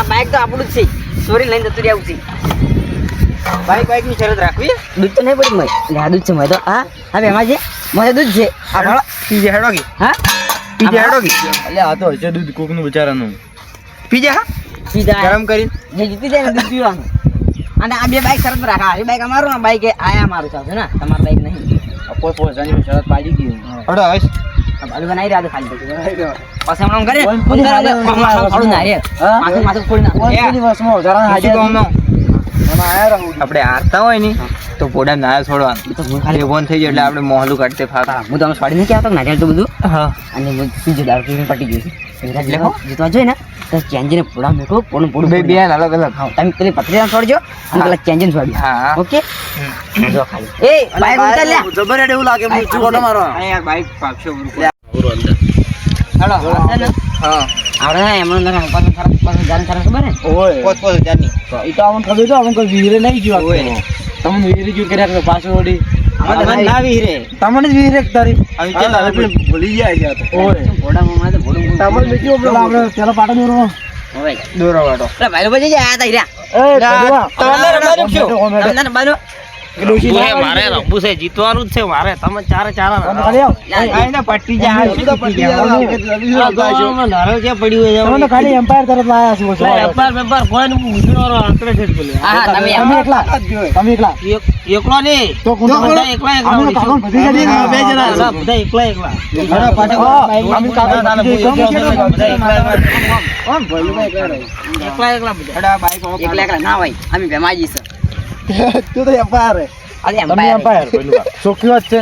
Bike તો આપણું જ છે, ચોરી લઈને જતું રહેવું છે. બાઈક ની શરત રાખવી. દૂધ તો નહીં પડી મય આ દૂધ છે મય તો હા હવે એમાં છે મને દૂધ છે આ પીજે હેડોગી હા પીજે હેડોગી એટલે આ તો હશે દૂધ કોક નું બિચારાનું. પીજે હા પીધા ગરમ કરીને જે જીતી જાય ને દૂધ પીવાનું. અને આ બે બાઈક શરત રાખા આ બાઈક અમારું ને બાઈક આયા મારું ચાલશે ને તમારું બાઈક નહીં. કોઈ પોસાની શરત પાડી ગઈ. હડો હવે બાલુ બનાવી રહ્યા ખાલી પછી હમણાં કરે થોડું ના રે માથું ખોલી ના આપણે હારતા હોય ને તો પોડા ના છોડવાનું ખાલી ફોન થઈ જાય એટલે આપણે મોહલું કાઢતે ફાતા. હું તમને સ્વાડી નથી આવતો નારિયેળ તો બધું હા અને હું પીજો દારૂ પીને પટી ગયું એટલે જીતવા જોઈએ ને તો ચેન્જીને પોડા મેકો પોડું પોડું બે અલગ અલગ. હા તમે પેલી પતરી છોડજો અને પેલા ચેન્જીને છોડજો. હા ઓકે જો ખાલી એ બાઈક ઉતાર લે જબર એવું લાગે હું છોડો મારો. યાર બાઈક પાકશો હાલો હા આપણે એમનો ના પાછું જાન ખરા ખબર ને ઓય પોત જાની ઈ તો અમને ખબર તો અમને કોઈ વીરે નહીં જોવા. તમને વીરે જો કર્યા કે પાછો વળી મને ના વીરે તમને જ વીરે તારી આવી ચાલ હવે પણ ભૂલી જાય છે તો. ઓય પોડા માં તો પોડું તમને મેક્યો પેલો આપણે પેલો પાટો દોરો. હવે દોરો વાટો એટલે ભાઈ લોકો જઈ આયા તા હીરા તમને રમવાનું શું તમને બાનો મારે રમવું છે, જીતવાનું જ છે મારે. તમે ચારે ચાર આઈને પટ્ટી જા સીધો પટ્ટી જા નારળ ક્યાં પડ્યું હોય તમને ખાલી એમ્પાયર તરફ લાયા છો. વેપાર કોઈ નું ઉજળો આંકડે છે પેલો. હા તમે તમે એકલા એકલો નહીં તો કોણ બધા એકલા અમે કાકો બધી જડી ને બે જણા એકલા બધા એકલા અરે પાછો અમે કાકો એકલા બધા એકલા એકલા ના હોય અમે ભેમાજી છે તું તો એમ્પાયર હે. અરે તમે એમ્પાયર ચોખ્ખી વાત છે.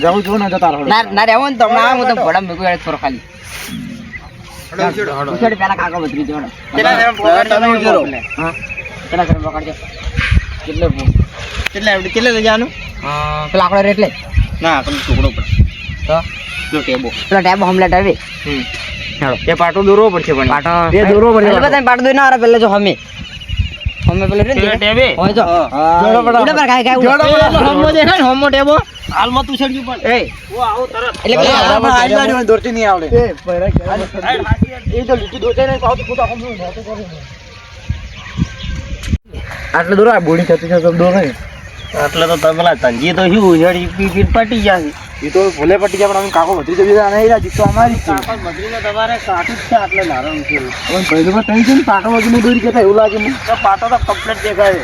જાવ જો ને જતા રહો. ના રહેવો ને તો હમણાં હું તો ભોડા મેકું યાર થોડો ખાલી ઉછેડ પેલા કાકો બદરી જોડો તમે ઉજરો હા પેલા ઘર પકડજો કેટલે લઈ જવાનું પેલા આકડો રેટ લે ના પેલો ટુકડો પર તો જો ટેબો પેલા ટેબ હમલે ટાવી હેડો એ પાટો દોરવો પડશે પણ પાટો બે દોરો પડે. એટલે બધા પાટો દોઈ ના આરે પેલે જો હમે પેલે રે ટેબે હોય જો જોડો પડા. ઉડે પર કાઈ જોડો પડા. હોમો દેખાય ને હોમો ટેબો હાલમાં તું ચડ્યું પણ એ ઓ આવો તરત એટલે પેલા આપણે આઈલા જો દોરતી નહીં આવડે. એ પૈરા એ તો લીટી દોતે નહીં પાવ તો ખોટા કમ ન આટલે દોરા બોડી થતી છે તો દોરો નહીં. એટલે તો તમે પેલા ધનજી તો શું ઉજળી પી પટી ગયા એ તો ભલે પટી જાય પણ અમે કાકો ભત્રી જવી નહીં રાજી તો અમારી જ છે. બદરીને તમારે કાઠું જ છે આટલે નારણ છે હવે પહેલું પણ ટેન્શન પાટો વગરનું દોરી કહેતા એવું લાગે મને. તો પાટો તો કમ્પ્લીટ દેખાય.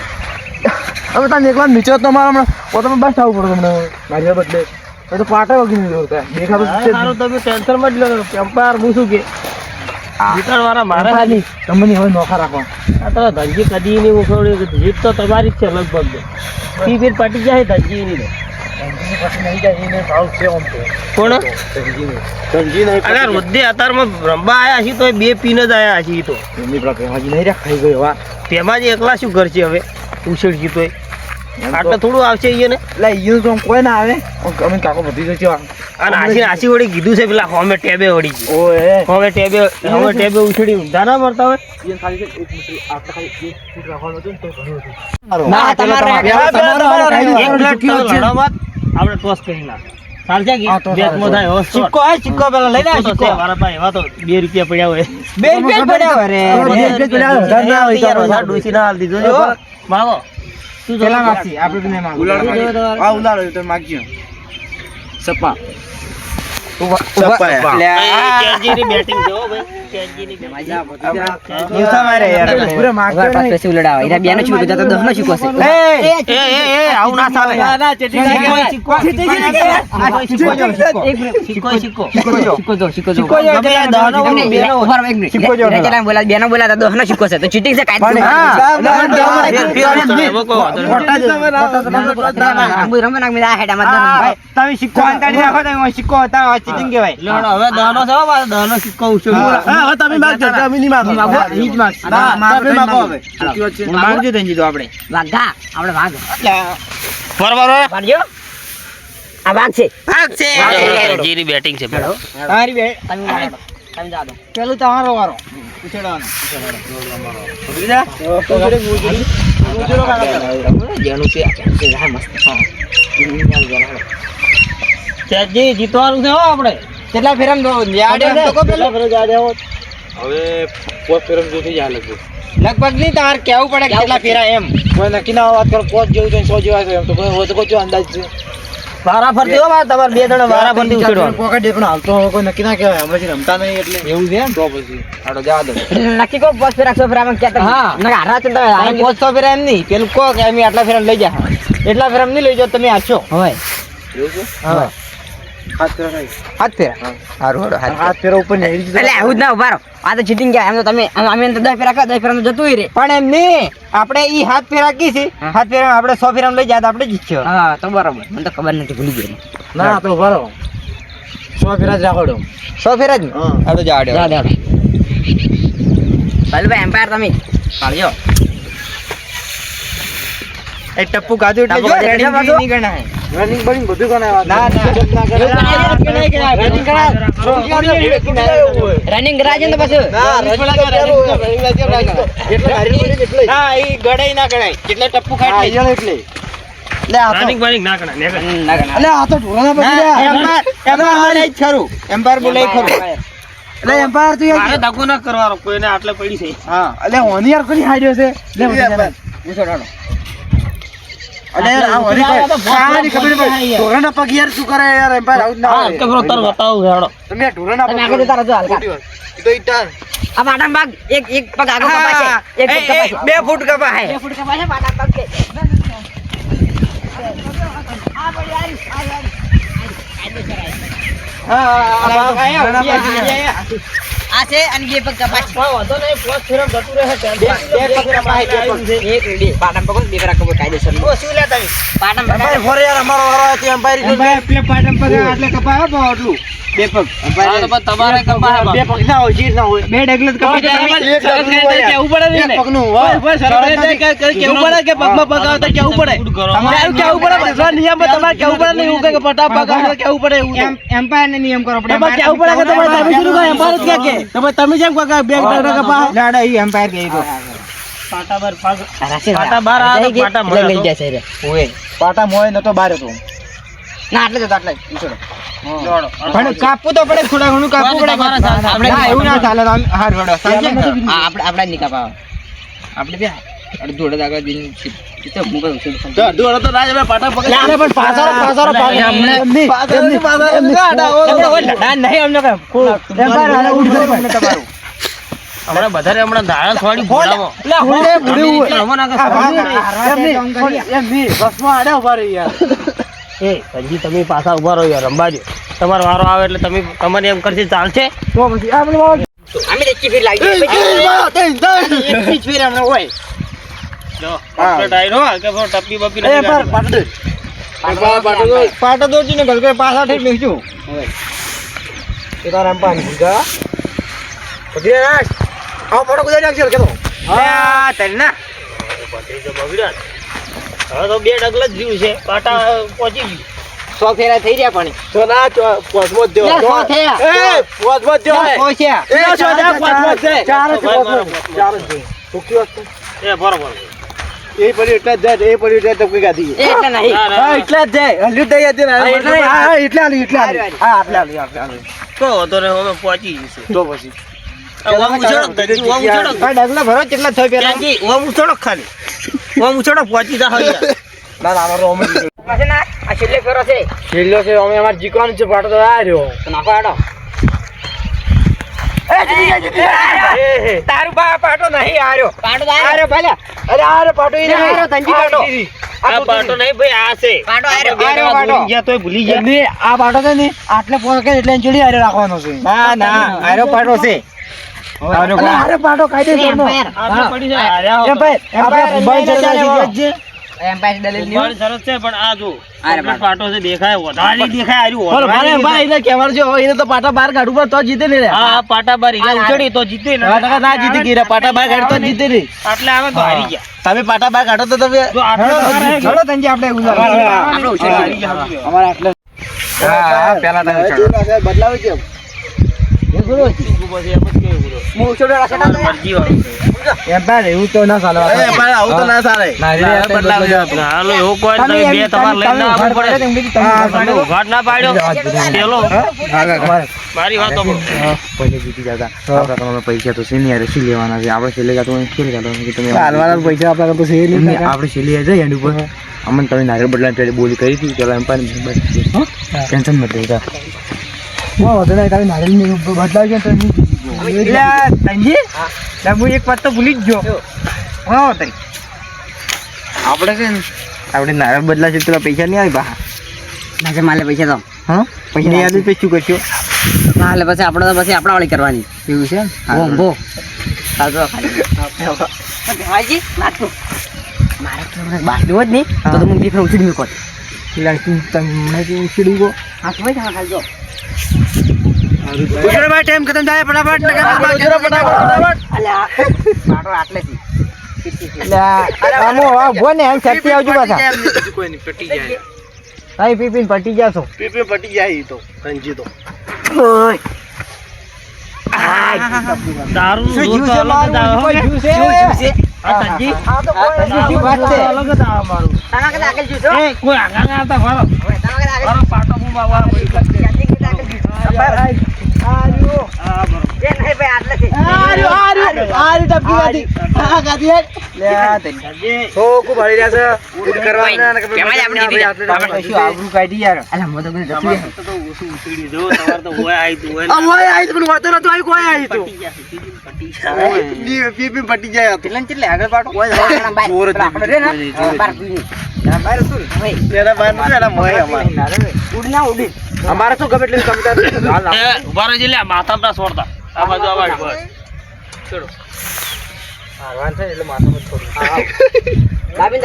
હવે તમે એકવાર નીચે તો મારા હમણાં પોતાને બસ આવવું પડે તમને મારી બદલે એ તો પાટો વગર દેખાતું છે. સારું તમે ટેન્શનમાં જ લો એમ્પાયર હું શું કે જીતણવાળા મારે ખાલી તમને હવે નોખા રાખો. આ તો ધનજી કદી નહીં ઉખડ્યું જીત તો તમારી જ છે લગભગ પી ફીર પટી જાય ધનજી ની પછી નહીં જાય એને ભાવ છે આમ તો. કોણ ધનજી નહીં અરે રોજે અત્યારમાં રમવા આવ્યા છીએ તો એ બે પીને જ આવ્યા છીએ તો એમની પેલા હજી નહીં રાખાઈ ગયો વા તેમાં જ એકલા શું કરશે હવે ઉછેડજી તો આટલે થોડું આવશે એને એટલે ઈયો તો કોઈ ના આવે અમે કાકો બધી જશે. અને આસી વળી કીધું છે પેલા હોમે ટેબે વળી ગઈ ઓએ હવે ટેબે ઉછળી ઊંધા ના મરતા હોય ઈ ખાલી એક મિનિટ આપણે ખાલી 1 ફૂટ રાખવાનું હતું ને તો ઘણું હતું. ના તમારે એક પ્લેટ લડવામાં આપણે ટોસ કરી નાખ ચાલશે કે બેચમાં થાય હોશ સિક્કો હે સિક્કો પેલા લઈને આવ સિક્કો મારા ભાઈ એવા તો 2 રૂપિયા પડ્યા હોય 2 રૂપિયા પડ્યા હોય રે વધારે ડોસી ના હાલ દીધો જો માગો તું જો પેલા માગી આપણે બી નહીં માગો. આ ઉલાળો તો માગજો સપા કેજીની બેટિંગ જો ભાઈ કેજીની દિવસા મારે યાર પૂરા માગજો પાસ નહીં. પેસી ઉલડાવા ઈરા બેનો ચૂક જતો 10 નો ચૂકો છે એ આવું ના ચાલે ના ચેટી સિક્કો સિક્કો શીખો જો સિક્કો જો એટલે દહનો બેનો શીખો જો બેનો બોલા તો 10 નો ચૂકો છે તો ચીટિંગ છે કાઈ રમે નાખ મે આ હેડામાં ભાઈ તમે સિક્કો અંતાડી રાખો તો સિક્કો હતા ચીટિંગ કહેવાય. લેણો હવે દહનો છે મારો દહનો સિક્કો ઉછળ્યો હવે તમે માગજો તમે નહીં માગો. ઈ જ માગશે. ના, તમે માગો હવે. માગજો તંજી તો આપણે વાઘા આપણે વાઘ બરાબર વાળજો આ ભાગ છે જીરી બેટિંગ છે પેલો તારી બે તમે જાઓ. તમે જાઓ દો. પેલું તમારો વારો ઉછેડવાનો જેનું છે આ મસ્ત ચેતજી જીતવાનું છે હો આપણે કેટલા ફેરમ જાડે તો કો પેલો હવે પોત ફેરમ જોઈ જાય લગભગ લગભગ નહીં તમારે કેવું પડે કે કેટલા ફેરા એમ કોઈ નક્કી ના વાત કરો પોત જેવું છે 100 જેવા છે એમ તો કોઈ હોય તો કોઈ અંદાજ છે વારા ફરતી હો ભાઈ તમારે બે જણા વારા ફરતી ઉછેડવાનું પોકેટ પણ હાલ તો કોઈ નક્કી ના કહેવાય અમે રમતા નહીં એટલે એવું છે એમ તો પછી આડો જવા દો નક્કી કો બસ ફેરા 100 ફેરા માં કહેતા હા. ના હારા છે તમે અને 500 ફેરા એમ નહીં પેલું કહો કે અમે આટલા ફેરા લઈ જા એટલા ફેરા નહીં લઈ જાઓ તમે આછો હોય એવું છે હા હાથ ફેરા થાય હાથ ફેરા હારું હારું હાથ હાથ ફેરા ઉપર નહીં એટલે આવું જ ના ઉભા રહો આ તો ચીટિંગ ગયા એમ તો તમે અમે તો 10 ફેરા 10 ફેરા જતું રે પણ એમ નહીં આપણે ઈ હાથ ફેરા કી છે હા. હાથ ફેરા આપણે 100 ફેરા લઈ જાય તો આપણે જીતશું હા તો બરાબર મને તો ખબર નથી ભૂલી ગયો ના તો બરો 100 ફેરા જ રાખો 100 ફેરા જ ને હા. હાલો જાડે જા દે ભાઈ એમ્પાયર તમે પાડજો એ ટપ્પુ ગાધું એટલે ટપ્પુ જો ગાધું એટલે રનિંગ પાછું? નહીં ગણાય રનિંગ બનિંગ બધું કોને વાત ના, ના. રનિંગ રનિંગ કરાવજો ને તો પછી હા ઈ ગળાઈ ના ગણાય જેટલે ટપ્પુ ખાય એટલે રનિંગ બનિંગ ના કરાય ને ના કર અલે આ તો ઢોરાના પછી એમ્પાયર બોલાય જ ખરું એમ્પાયર બોલાય ખરું અલે એમ્પાયર તો મારે દગો ના કરવાનો કોઈને આટલે પડી છે હા અલે ઓની યાર કોની હાડ્યો છે લે અલે આ ઓની કાની ખબર નહીં ઢોરાના પગ યાર શું કરે યાર એમ્પાયર આઉટ ના હા આવે કે બ્રો તાર બતાવું હેડો તમે ઢોરાના તમે આગળ જતા રહેજો હલકા તો ઈટાન આ પાટા ભાગ એક પગ આગળ કપાશે એક પગ કપાશે 2 ફૂટ કપા હે 2 ફૂટ કપાશે પાટા પગ છે આ છે અને બે પગ કપાશે વાંધો નહીં પોસ્ટ ફેરમ જતું રહે એક બે પાટા પગ બે ફેરા કપાય કાયદેસર શું લેતા પાટા એમ્પાયર પગ ફોરે યાર અમારો વારો આવ્યો તો એમ્પાયર એમ્પાયર પ્લે પાટમ પગ આટલે કપા હે બહુ આટલું 2 પગ તમારે કપા બે પગ ના હોય ચીર ના હોય બે ડગલે કપા કેવું પડે ને એક પગનું હોય કેવું પડે કે પગમાં પગ આવે તો કેવું પડે તમારે કેવું પડે બધા નિયમમાં તમારે કેવું પડે ને એવું કે પટા પગ આવે કેવું પડે એવું એમ્પાયર ને નિયમ કરો આપણે તમારે કેવું પડે કે તમારે તમે શું કહો એમ્પાયર જ કે તમે જેમ કહો કે બે ટકા કપા લાડા ઈ એમ્પાયર કહી દો પાટા બાર રાશિ પાટા બાર આ તો પાટા મળે લઈ તો. જાય છે રે ઓય પાટા મોય નતો બાર હતો ના આટલે જ આટલે છોડો પણ કાપવું તો પડે થોડા ઘણું કાપવું પડે આપણે ના એવું ના ચાલે તો હાર વડો આપણે જ નહીં કપાવા આપણે બે અડધું જોડે આગળ દિન તો હું કહું છું દોડો તો રાજ હવે પાટા પકડી અરે પણ પાછળ નહીં અમને કેમ એમ્પાયર હાલે ઉઠ કરી પણ તમારું હમણાં વધારે હમણાં ધારણ થોડી ભોળામાં એમ નહીં બસમાં આડે ઉભા રહી યાર એ હજી તમે પાછા ઉભા રહો યાર રંબાજો તમારો વારો આવે એટલે તમે તમારે એમ કરશે ચાલશે તો પછી આપણે અમે દેખી ફીર લાગી એકથી જ ફેર હમણાં હોય જો કમ્પ્લીટ આઈ રો કે ફોર ટપ્પી બપી એ પર પાટો દે પાટો દોડતી ને ગલકે પાછા ઠેક લઈશું એ તારા એમ્પાયર નીકળ્યા પકડી રાખ આવો ફોટો કુદાઈ નાખજો કેતો તને ના હવે તો બે ડગલ જ રહ્યું છે પાટા પહોંચી ગયું 100 ફેરા થઈ રહ્યા પણ તો ના પોસમો જ દેવો સો થયા. એ પોસમો જ દેવો પહોંચ્યા એ ચાર જ છે સુખી વસ્તુ એ બરોબર એ પડી એટલા જ જાય એ પડી એટલે તપકી ગાધી એટલે નહીં હા એટલા જ જાય હલ્યું દઈ હતી ને હા એટલે આલી એટલે આલી હા આટલે આલી તો વાંધો નહીં હવે પહોંચી જશે તો પછી ઓમ ઉછળો ધજી ઓમ ઉછળો આ ડગલા ભરો કેટલા થઈ ફેરા ત્યાંથી ઓમ ઉછળો ખાલી ઓમ ઉછળો પહોંચી જા હવે ના ના અમારો અમે પાછે ના આ છેલ્લે ફેરો છે છેલ્લો છે અમે અમાર જીકવાનું છે પાટો તો આ રહ્યો તો નાખો આડો તારું પાટો નહીં આર્યો પાટો તો આર્યો ભલે અરે આ રે પાટો ઈ આર્યો ધનજી પાટો આ પાટો નહીં ભાઈ આ છે પાટો આર્યો આર્યો પાટો. ભૂલી ગયા તોય ભૂલી ગયા એમની આ પાટો છે ને આટલે પોકે એટલે ચડી આરે રાખવાનો છે ના ના આર્યો પાટો છે આર્યો અરે આરે પાટો કાયદેસર નો એમ્પાયર આટલે પડી છે હાર્યા એ ભાઈ આપણે મોબાઈલ ચલાવી છે એમ્પાયર દલીલ ની મારી સરસ છે પણ આ જો અરે complete પાટો છે દેખાય વધારે દેખાય આર્યું પણ વધારે ભાઈ દેખાય. એને કહેવાનું છે એને તો પાટા બહાર કાઢવું પડે તો જીતે ને રે હા આ પાટા બાર ઈલા ઉછળી તો જીતે ને ના જીતી ગઈ રે પાટા બહાર કાઢતો જ જીતે નહીં આટલે આવે તો હારી ગયા તમે પાટા બહાર કાઢો તો તમે જો આટલે તો હારે ચલો ધનજી આપણે હા, હા, હા. આપણે ઉછળી હારી ગયા. અમારે આટલે હા પેલા તમે ચડો. બદલાવી કેમ એમ્પાયર એવું તો ના ચાલે આવું તો ના ચાલે નારિયેળ બદલાવી આપણે. હાલો એવું કોઈ તો બે તમારે લઈને ના આવવું પડે ઉઘાડ ના પાડ્યો પેલો મારી વાત તો પૈસા જીતી જતા આપણા તમારા પૈસા તો સિનિયર શું લેવાના છે આપણે છેલ્લે કાતો શું લેવાનું કે તમે હાલવાના પૈસા આપણા તો છે નહીં. આપણે છેલ્લે જઈએ એની ઉપર અમને તમે નારિયેળ બદલાની પેલી બોલી કરી હતી પેલા એમ્પાયર ટેન્શન મત લેતા. વધુ નહીં તારી નારિયેળની બદલાવી છે તો નહીં હું એક વાત તો ભૂલી જ ગયો. હા તઈ આપણે છે ને આપણે નારિયેળ બદલા છે પેલા પૈસા નહીં આવી બહાર નાખે માલે પૈસા તો હા પૈસા નહીં આવી પછી શું કરશો? માલે પછી આપણે તો પછી આપણા વાળી કરવાની એવું છે ભો ખાજો ખાલી હાજી નાખો મારે તો બાટલો જ નહીં તો હું દીકરો ઉછળી મૂકો તમને ઉછળી ગયો. હા સમય તમે ખાજો ભાઈ ટાઈમ ખતમ થાય ફટાફટ અલ્યા બાટલો આટલેથી કોઈ નહીં પટી જાય પટી જશો. પીપી પટી જાય ઈ તો રંજી તો દારૂ શું જોતો જ્યુસ અલગ જ આવે, હો કે? આ તજી? તજી વાત છે. અલગ જ આવે મારું. એ, કોઈ આગળ ના આવતા, વાળો. વાળો પાટો હું બાવા ભાઈ કરશે. હા, બરોબર. આબરૂ કાઢી યાર. અલ્યા હું તો બધું જતું તમારે તો ઓછું ઉછળી જો, તમારે તો હોય આઈ તું હોય. પીપી પટી જાય કેટલા કેટલે આગળ પાટો જોર જ આપણે રે ને બાર પીની બાર શું એના બહાર નથી એના મોય અમાર ઉડી ના ઉડી અમારે શું ગમે એટલી કમતા એ, ઉભા રહેજે લે, માથામાં ના છોડતા. આ બાજુ આવાજ, બસ. ચલો. દાબી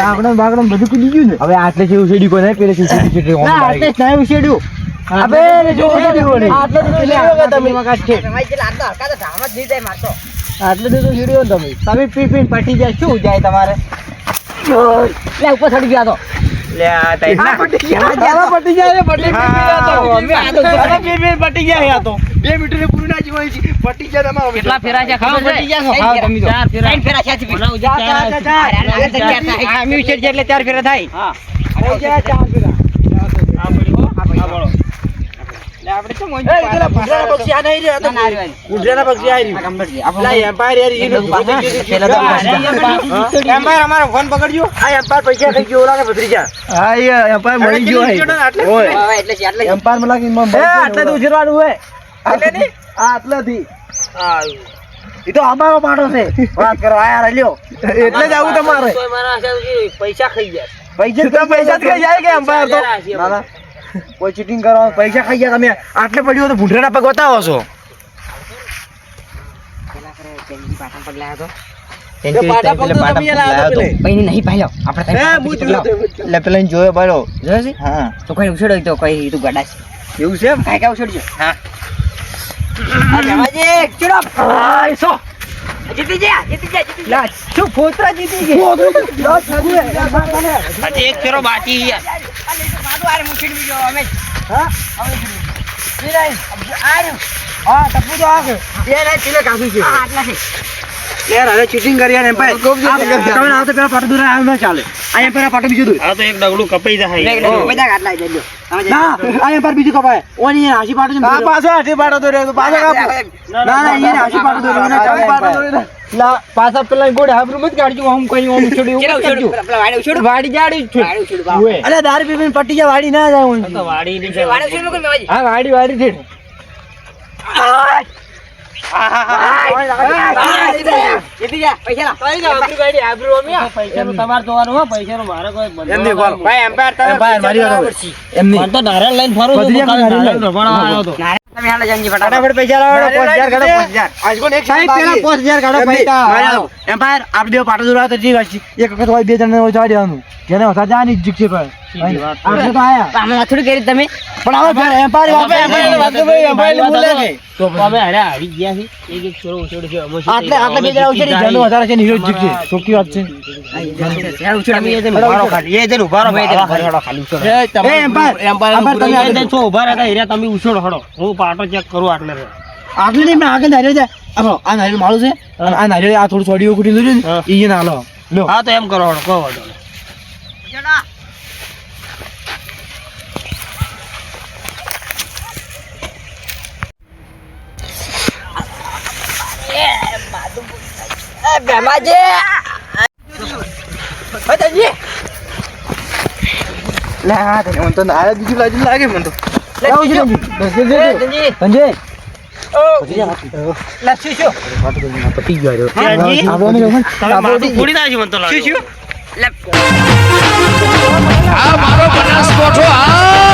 આપણે બાગડમ બધું કૂદી ગયું ને. હવે આટલે જેવું શેડ્યું કોઈ નહીં, પેલે ઉછેડ્યું. અબે જો આટલે તો તમે આટલે તો શેડ્યો તમે પી પીને પટી જાય શું જાય તમારે? લે ઉપર ચડી ગયા તો લે આ તઈ ના પટી જાય પટી જાય તો 2 મીટર પૂરું ના જીવાય છે. પટી જાય તમારે કેટલા ફેરા છે ખબર છે? ખાવ તમે તો. ચાર ફેરા. ત્રણ ફેરા છે બનાવજો, ચાર. આ મ્યુચ્યુઅલ છે એટલે 4 ફેરા થાય હા. થઈ જાય 4 ફેરા. આ પડી હો. આ બોલો. આપણે તો મોજ ઉડરાના પક્ષી આ નહીં રે ઉડરાના પક્ષી આ રહ્યું. લા એમ્પાયર યાર ઈનો એમ્પાયર અમારો ફોન પકડજો. આ એમ્પાયર પૈસા ખાઈ ગયો લાગે ભત્રીજા. હા એ એમ્પાયર મળી ગયો હે. ઓય એટલે એમ્પાયર માં લાગી મમ આટલે તો ઉછેરવાનું હોય. આટલે ની આ આટલેથી આ ઈ તો અમારો પાડો છે. વાત કરો આ યાર લ્યો એટલે જ આવું તમારે કોઈ મારા છે પૈસા ખાઈ જાય. પૈસા જ ખાઈ જાય કે એમ્પાયર તો ના ના કોઈ ચીટિંગ કરો પૈસા ખાઈ ગયા તમે આટલે પડ્યો તો ભૂંડરાના પગ બતાવો છો. પૈની નહીં પાડ્યો આપણે એટલે પેલા જોયો બાળો જોયો છે હા તો કોઈ ઉછેડ્યો તો કોઈ તું ગડા છે એવું છે એમ કાઈ કા ઉછેડજો હા આ જમાજી ચડો જીતી જા લા શું ફોતરા જીતી ગઈ હજી એક ફેરો બાકી છે. હા ટપુ તો આ બે ના કિલો કાફી છે યાર હવે ચીટિંગ કરી યાર એમ્પાયર તમે આવતો પેલા પાટો દૂર આવ ના ચાલે આ એમ્પાયર પાટો બીજો દૂર આ તો એક ડગલું કપાઈ જાય. ના આ એમ્પાયર બીજો કપાય ઓની હાસી પાટો છે આ પાછો હાસી પાટો દોરે તો પાછો કાપો ના ના ઈ હાસી પાટો દોરે ના ચાલે પાટો દોરે લા પાછા પેલા ગોડે હાબરું મત કાઢજો હું કઈ ઓમ છોડી વાડી જાડી છે અરે દારૂ પીને પટી જા વાડી ના જાય આ તો વાડી ની છે. હા વાડી છે પૈસાનું તમારે જોવાનું હો, પૈસાનું મારે કોઈ બંધવાનું એમ નહીં બોલો. નહીં. એમ્પાયર મારી વાત એમ નહીં મને તો નારિયેળ લઈને ફરું છું. બધી હું કાલે નારિયેળ નારિયેળ રમવા આવ્યો હતો. ફટાફટ પૈસા લાવો 5000 કાઢો 5000 આજકો એક સાહેબ પેલા 5000 કાઢો પૈસા એમ્પાયર આપણે બે પાટો દોરા તો ઠીક છે એક વખત હોય બે જણ ને ઓછા દેવાનું જેને ઓછા જાની જીક છે ભાઈ સીધી વાત આપણે તો આયા આમાં થોડી કરી તમે પણ હવે એમ્પાયર તો અમે અરે આવી ગયા છે એક છોરો ઉછેડે છે અમે આટલે બે જણા ઉછેરી જનો વધારે છે નીરજ જીતશે ચોખ્ખી વાત છે ઉભારો ખાલી એ જન ઉભારો ખાલી ઉછેડો એ એમ્પાયર તમે એ જન છો ઉભા રહેતા હીરા તમે ઉછેડો હડો હું પાટો ચેક કરું આટલે આટલે નહીં મેં આગળ નારિયેળ છે આ નારિયેળ માળું છે અને આ નારિયેળ આ થોડું છોડીઓ કુટી લીધું ને ઈ ના લો લો હા તો એમ કરો હડો કહો હડો લે હા તને મને તો નારે બીજું લાજુ લાગે મને તો લે ઉજી સંજય લે શું પતી ગયો આપણે ને તમે માથું ફોડી નાખ્યું મને તો લાગે લે આ મારો બનાસકોઠો આ